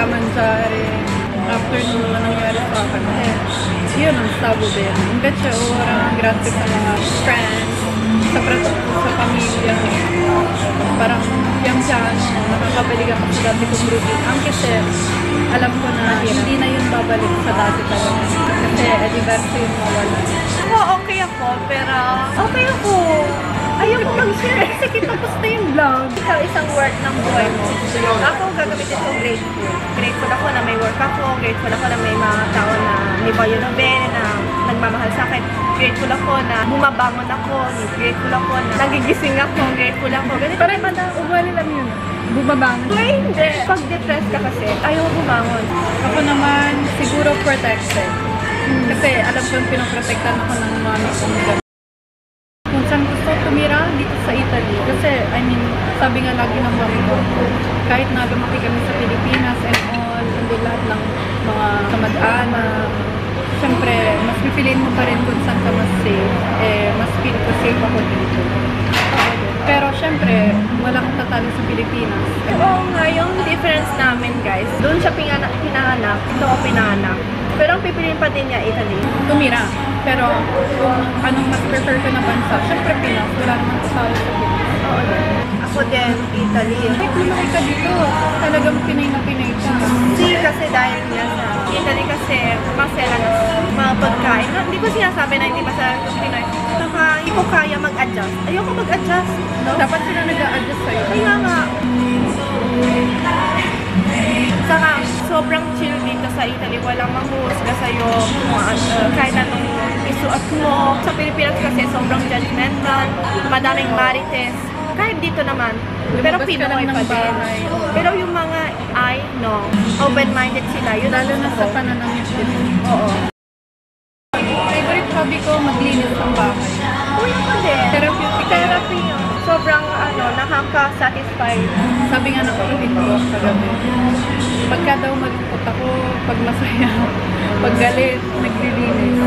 mangiare after nung mga nangyari sa akin. Io non stavo bene. Invece ora, grazie sa mga friends, soprattutto sa pamilya, parang pian-piano, nakakabalik ako sa dati kong routine. Anche se alam ko na hindi na yun babalik sa dati talaga. Kasi diverso yung mawala. Oo, okay ako, pero okay ako. Ayoko mag-share kasi tapos na yung vlog. Ikaw, isang work ng buhay mo. Ako, gagamitin ko grateful. Grateful ako na may work ako. Grateful ako na may mga tao na may bayo ng bene, na nagmamahal sa akin. Grateful ako na bumabangon ako. Grateful ako na nagigising ako. Grateful ako. Ganito Parang ugali lang yun. Bumabangon. Uy, hindi. Pag depressed ka kasi, ayaw bumangon. Ako naman, siguro protected. Kasi alam ko yung pinoprotektan ako ng mami kong gano'n. Kung saan gusto tumira dito sa Italy. Kasi, I mean, sabi nga lagi ng mami ko, kahit na lumaki kami sa Pilipinas and all, hindi lahat ng mga kamag-anak, siyempre, mas pipiliin mo pa rin kung saan ka mas safe. Mas feel ko safe ako dito. Pero syempre, walang tatalo sa Pilipinas. Oo nga, yung difference namin guys, doon siya pinanganak, ito ako pinanganak. Pero ang pipiliin pa din niya, Italy. Tumira. Pero kung anong mas prefer ko na bansa, syempre Pinas, wala naman tatalo sa Pilipinas. Oo. Ako din, Italy. Kahit lumaki ka dito, talagang Pinay na Pinay ka. Hindi kasi dahil nga sa Italy kasi masela na mga pagkain. Hindi ko sinasabi na hindi masela sa Pinoy. Saka hindi ko kaya mag-adjust. Ayoko mag-adjust. No? Dapat sila nag-a-adjust sa'yo. Kaya nga. Saka sobrang chill dito sa Italy. Walang manghuhusga sa'yo. Kahit anong isuot mo. Sa Pilipinas kasi sobrang judgmental. Madaming marites. Kahit dito naman. Pero Pinoy pa din. Pero yung mga no. Open-minded sila. Yun Lalo na sa pananamit din. Oo. Favorite hobby ko, maglinis ng bahay. Uy, ako din. Therapeutic. Therapy yun. Sobrang nakaka-satisfy. Sabi nga ng kapatid ko kagabi, pagka daw malungkot ako, pag masaya, pag galit, naglilinis.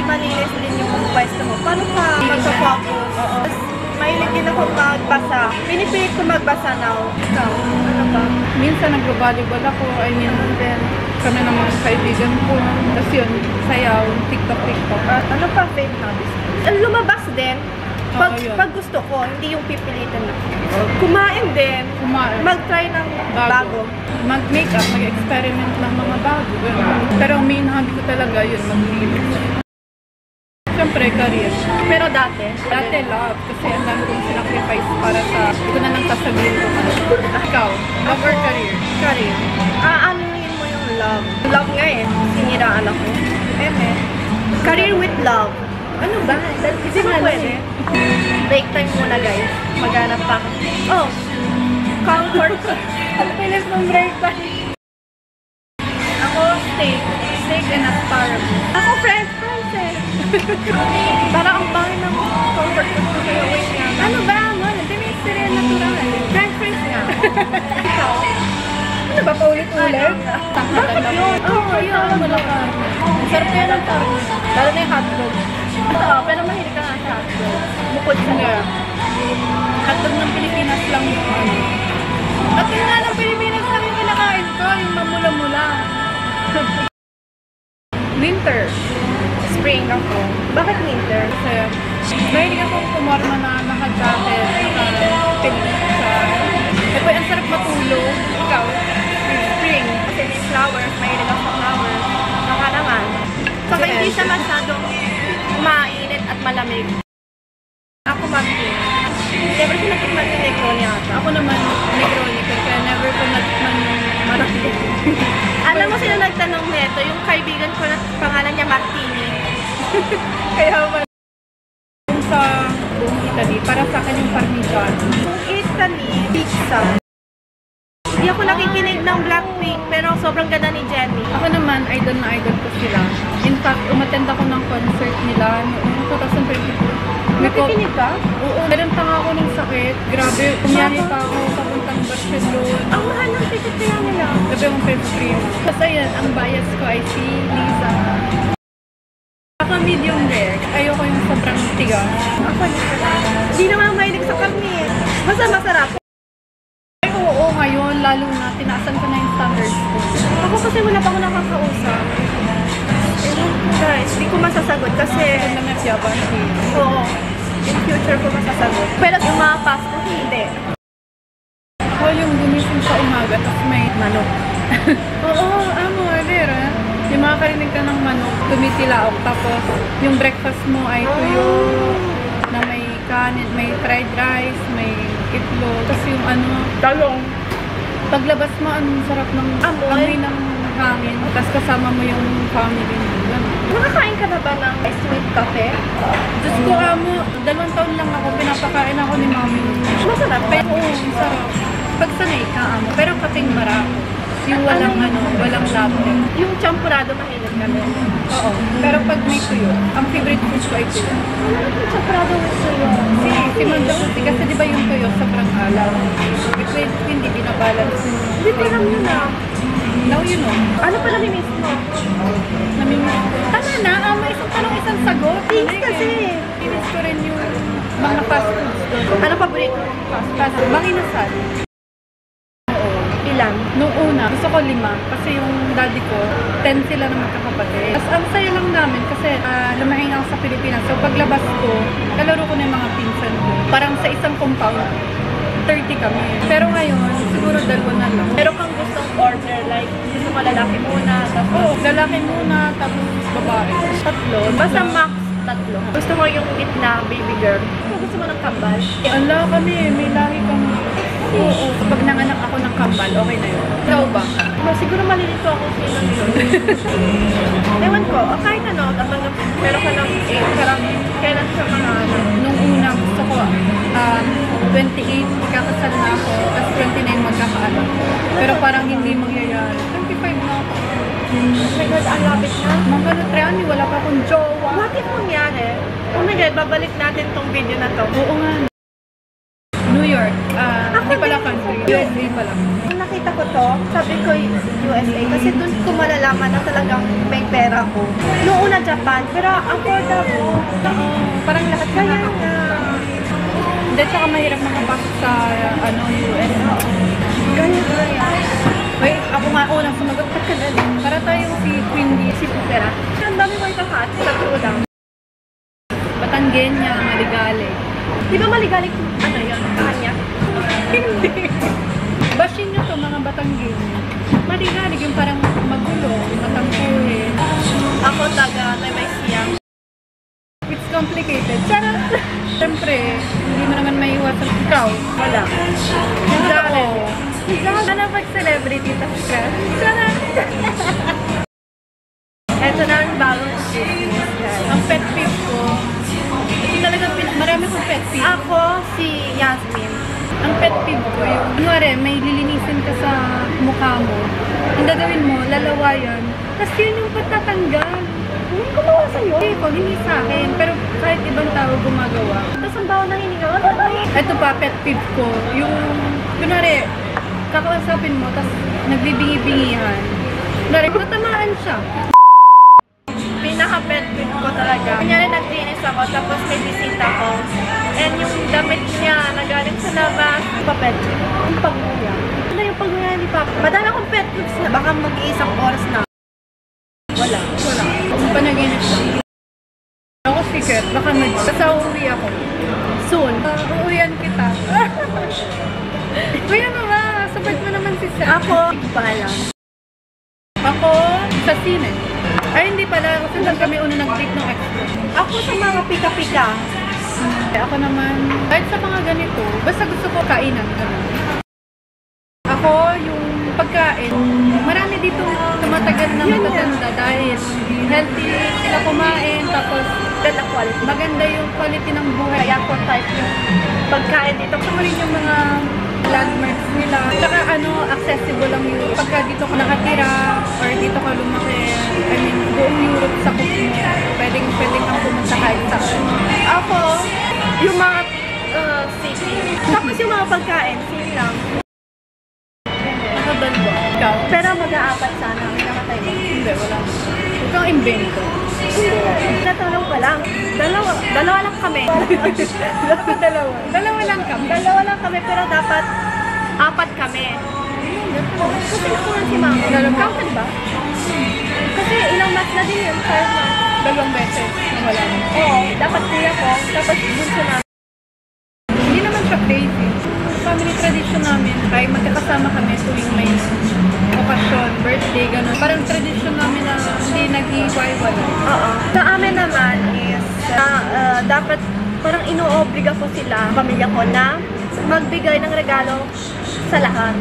Malinis din yung pwesto mo. Paano ka magsa-focus? Oo. Mahilig din ako magbasa. Pinipilit ko magbasa now. Ikaw, ano ba? Minsan nag-volleyball ako, I mean, kami ng mga kaibigan ko. Tapos yun, sayaw, TikTok. Ano pa fave hobbies? Lumabas din. Oo, Pag gusto ko, hindi yung pipilitan na. Kumain din. Mag-try ng bago. Mag-makeup, mag-experiment ng mga bago. Ganun. Pero main hobby ko talaga yun, maglinis. Siyempre, career. Pero dati love. Kasi ang dami kong sinacrifice para sa, hindi ko na lang sasabihin ko. Ikaw, love or career? Career. Anuhin mo yung love. Love nga eh. Siniraan ako. Career with love. Ano ba? Hindi mo pwede. Break time muna guys. Maghanap pa. Oh. Comfort. Ang pilis ng break time. Ako, steak. Steak and asparagus. Ako, french fries eh. Parang ang bangin ng comfort food ko kayo. Wait nga. Ano ba? Denise sila natural. French fries nga. Ikaw? Ano ba, paulit-ulit? Bakit yun? Oo, yun. Wala ka. Sarap yan ang karne. Lalo na yung hotdog. Oo, pero mahilig ka nga sa hotdog. Bukod sa nga. Hotdog ng Pilipinas lang yung ano. Hotdog nga ng Pilipinas lang yung kinakain ko, yung mamula-mula. Winter. Spring ako. Bakit winter? Kasi mahilig akong pumarma na naka-jacket, naka-pinig sa... Ito ang sarap matulog. Ikaw? Spring. Kasi may flowers. Mahilig ako sa flowers. Saka naman. Saka hindi siya masyadong mainit at malamig. Ako mag-pink. Never ko natikman yung Negroni ata. Ako naman, Negroni, kaya never ko natikman yung Martini. Alam mo sino nagtanong nito? Yung kaibigan ko na pangalan niya Martini. Kaya man, sa buong Italy, para sa akin yung Parmigiano. Yung Italy, pizza. Hindi ako nakikinig ng Blackpink, pero sobrang ganda ni Jennie. Ako naman, idol na idol ko sila. In fact, umattend ako ng concert nila noong 2022. Nakikinig ka? Oo, meron pa nga ako ng sakit. Grabe, kumiyari pa ako papuntang Barcelona. Ang mahal ng ticket kaya nila. Grabe yung pay-free. Kasi yan, ang bias ko ay si Lisa. Ako medium rare. Ayoko yung sobrang tigas. Ako hindi naman mahilig sa karne. Basta masarap. Ay, oo nga ngayon, lalo na, tinaasan ko na yung standards ko. Ako kasi wala pa ako nakakausap. Guys, hindi ko masasagot kasi Ito na may piyabang oo, in future ko masasagot. Pero yung mga past ko, hindi. Ako yung gumising sa umaga, tapos may manok. Oo, order. Yung mga karinig ka ng manok, tumitilaok. Tapos yung breakfast mo ay tuyo na may kanin, may fried rice, may itlog. Tapos yung Talong. paglabas mo, anong sarap ng amoy ng hangin. Tapos kasama mo yung family mo. Ganun. Nakakain ka na ba ng sweet cafe? Diyos ko, 2 taon lang ako, pinapakain ako ni mami. Masarap. Pero oo, sarap. Pag sanay ka, pero kaping marako. Yung walang walang latte. Yung champurado mahilig kami. Oo. Pero pag may tuyo, ang favorite food ko ay tuyo. Ano yung champurado mo sa'yo? Si Manda Kuti, kasi di ba yung tuyo sobrang alaw. Kasi hindi binabalance. Hindi ko alam yun ah. Now you know. Ano pa namimiss mo? Namimiss ko. Tama na, may isang tanong, isang sagot. Thanks kasi. Miss ko rin yung mga fast foods doon. Ano paborito mo? Fast food. Manginasal. Ilan? Nung una, gusto ko 5 kasi yung daddy ko, 10 sila na magkakapatid. Tapos ang saya lang namin kasi lumaking ako sa Pilipinas. So paglabas ko, kalaro ko na yung mga pinsan ko. Parang sa isang compound, 30 kami. Pero ngayon, siguro 2 na lang. Pero kang gustong order, like, gusto mo lalaki muna, tapos Oo, lalaki muna, tapos babae. 3. Basta max 3. Gusto mo yung gitna, baby girl. Kung gusto mo ng kambal. Ala kami, may lahi kami. Oo, kapag nanganak ako ng kambal, okay na yun. Ikaw ba? Siguro malilito ako sino yun. Ewan ko, kahit ano, tatanggap, pero ka ng 8, parang kailan siya mga ano. Nung una, gusto ko, 28, magkakasal na ako, tapos 29 magkakaanak. Pero parang hindi mangyayari. 25 na ako. Oh my God, ang lapit na. Mga Triani, wala pa akong jowa. What if mangyari? Oh my God, babalik natin tong video na to. Oo nga. New York. Hindi pala country. USA pala. Nung nakita ko to, sabi ko USA kasi dun ko malalaman na talagang may pera ko. Noong una Japan, pero affordable. Oo. Parang lahat ka Kaya na. nga. Hindi, tsaka mahirap makapasok sa US. Kaya nga. Wait, ako nga unang sumagot pa ka dali. Para tayong si Queen Bee. Si Pupera. Ang dami ko ito hat. Sa lang. Batanggenya, Maligale. Di ba maligalig ano yun? Kanya? Hindi. Bashin nyo to mga Batanggenya. Maligalig yung parang magulo, matampuhin. Ako taga may siyang. It's complicated. Charot! Siyempre, hindi mo naman maiwasan. Ikaw, Wala. Ako. Ano pag celebrity tas ka? Charot! Ito na ang bagong business, guys. Ang pet peeve ko, hindi talaga, marami kong pet peeve. Ako si Yasmin. Ang pet peeve ko yung, kunwari, may lilinisin ka sa mukha mo. Ang gagawin mo, lalawayan. Tapos yun yung patatanggal. Hindi ko mawa sa'yo. Hindi ko, hindi sa akin. Pero kahit ibang tao gumagawa. Tapos ang bawa ng hinigaw. Ito pa, pet peeve ko. Yung, kunwari, kakausapin mo, tapos nagbibingi-bingihan. Kunwari, natamaan siya. Pinaka-pet peeve ko talaga. Kunyari naglinis ako, tapos may bisita ko. And yung damit niya na galing sa labas, papel. Yung pagnguya. Ano yung pagnguya ni Papa? Madami akong pet peeves na. Baka mag-iisang oras na. Wala. Kung panaginip siya. Ako secret, baka uuwi ako. Soon. Uuwian kita. Kuya naman, sabad mo naman si Sir. Ako, hindi ko pa alam. Ako, sa sine. Ay, hindi pala. Kasi lang kami una nag-date ng ex ko. Ako sa mga pika-pika. Ako naman, kahit sa mga ganito, basta gusto ko kainan. Ganun. Ako, yung pagkain, marami dito tumatagal na matatanda dahil healthy sila kumain, tapos Ganda quality. maganda yung quality ng buhay. Kaya ko type yung pagkain dito. Gusto mo rin yung mga landmarks nila. Tsaka accessible lang yung pagka dito ka nakatira or dito ka lumaki. I mean, buong Europe sa mo. Pwedeng kang pumunta kahit saan. Ako, yung mga city. Tapos yung mga pagkain, same lang. Ako doon ba? Ikaw? Pero mag-aapat sana. May namatay ba? Hindi, wala. Huwag kang invento. Natanong ko lang. Dalawa lang kami. Dalawa lang kami. Dalawa lang kami, pero dapat 4 kami. Kasi nakuha si mama. Ikaw ka, diba? Kasi ilang months na din yun, 5 months. 2 beses na wala na. Oo, dapat kuya ko, tapos bunso na. Hindi naman siya crazy. Family tradition namin, kahit magkakasama kami tuwing may okasyon, birthday, gano'n. Parang tradition namin na hindi nag-iwalay. Oo. Sa amin naman is, dapat parang ino-obliga ko sila, pamilya ko, na magbigay ng regalo sa lahat.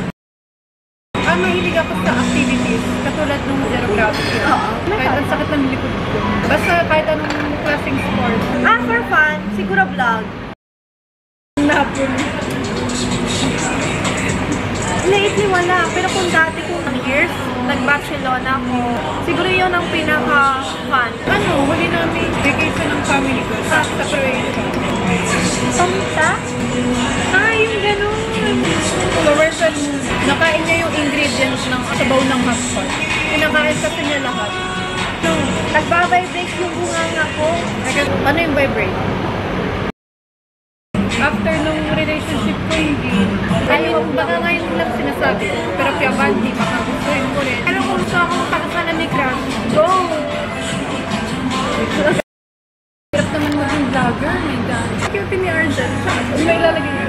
Mahilig ako sa activities, katulad nung zero gravity. Oo. Kahit ang sakit ng likod ko. Basta kahit anong klaseng sport. For fun, siguro vlog. Napon. Lately wala, pero kung dati kong years, nag-Barcelona ako, siguro yun ang pinaka-fun. Huli namin vacation ng family ko sa Croatia. Pamunta? Yung gano'n. Universal moon. Nakain niya yung ingredients ng sabaw ng hotpot. Pinakain kasi niya lahat. Nagbabibrate yung bunganga ko. Ano yung vibrate? After nung relationship ko, hindi. Ayun, baka ngayon lang sinasabi ko. Pero kaya ba, hindi baka gustuin ko rin. Pero kung gusto akong pakasalan ni Crush, go! Hirap naman maging vlogger, my God. Cute ni Arjen. May lalagay niya.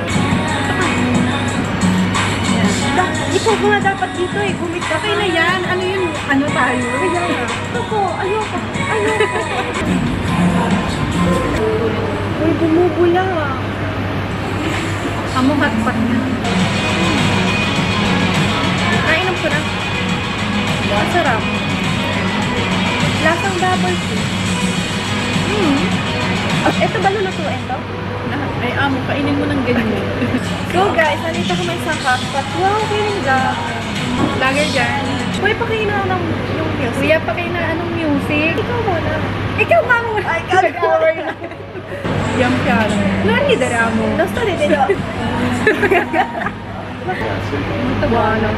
Ikaw ko nga dapat dito eh, gumit ka. Okay na yan. Ano yun? Ano tayo? Kaya. Ayoko. Uy, bumubula. Amo hotpot na. Nainom ko na. Ang sarap. Lasang bubble tea. Ito ba lulutuin to? Ay, amo, kainin mo ng ganyan. So guys, nandito ko may isang hotpot. Wow, piringga. Lager dyan. Kuya, pakina ng yung music. Kuya, pa kayo na anong music? Ikaw muna. Ikaw nga muna. Ay, nag-hour na. Yan piano. Nani daramo. Gusto rin nila. Tawa lang.